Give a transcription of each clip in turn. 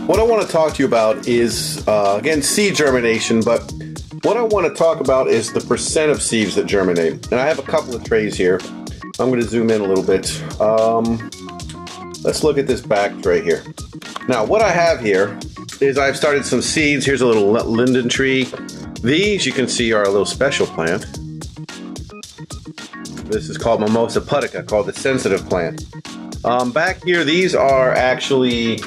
What I want to talk to you about is, again, seed germination, but what I want to talk about is the percent of seeds that germinate. And I have a couple of trays here. I'm going to zoom in a little bit. Let's look at this back tray here. Now, what I have here is I've started some seeds. Here's a little linden tree. These, you can see, are a little special plant. This is called Mimosa pudica, called the sensitive plant. Back here, these are actually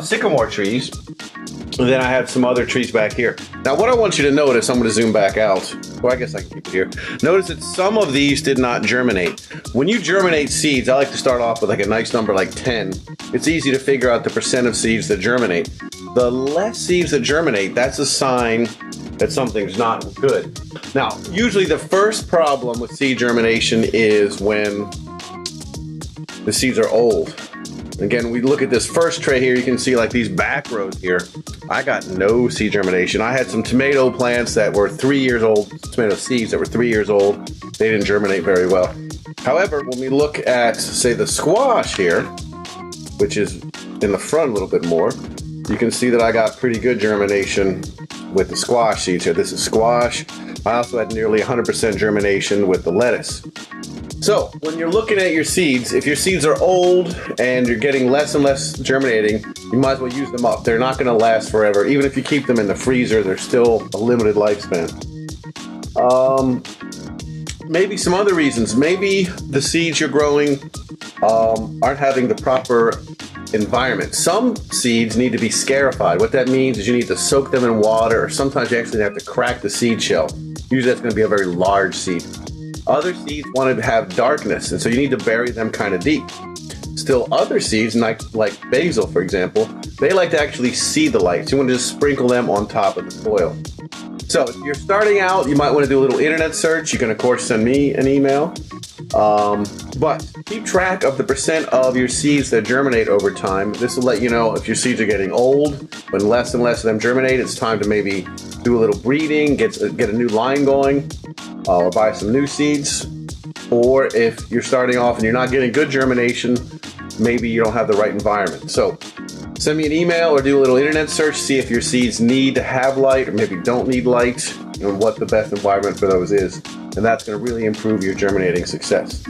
sycamore trees. And then I have some other trees back here. Now, what I want you to notice, I'm going to zoom back out. Well, I guess I can keep it here. Notice that some of these did not germinate. When you germinate seeds, I like to start off with like a nice number like 10. It's easy to figure out the percent of seeds that germinate. The less seeds that germinate, that's a sign that something's not good. Now, usually the first problem with seed germination is when the seeds are old. Again, we look at this first tray here, you can see like these back rows here. I got no seed germination. I had some tomato plants that were 3 years old, tomato seeds that were 3 years old. They didn't germinate very well. However, when we look at, say, the squash here, which is in the front a little bit more, you can see that I got pretty good germination with the squash seeds here. This is squash. I also had nearly 100% germination with the lettuce. So when you're looking at your seeds, if your seeds are old and you're getting less and less germinating, you might as well use them up. They're not going to last forever. Even if you keep them in the freezer, they're still a limited lifespan. Maybe some other reasons. Maybe the seeds you're growing aren't having the proper environment. Some seeds need to be scarified. What that means is you need to soak them in water, or sometimes you actually have to crack the seed shell. Usually that's going to be a very large seed. Other seeds want to have darkness, and so you need to bury them kind of deep. Still, other seeds, like basil, for example, they like to actually see the light. So you want to just sprinkle them on top of the soil. So if you're starting out, you might want to do a little internet search. You can, of course, send me an email. But keep track of the percent of your seeds that germinate over time. This will let you know if your seeds are getting old. When less and less of them germinate, it's time to maybe do a little breeding, get a new line going, or buy some new seeds. Or if you're starting off and you're not getting good germination, maybe you don't have the right environment. So send me an email or do a little internet search, see if your seeds need to have light or maybe don't need light, and what the best environment for those is. And that's going to really improve your germinating success.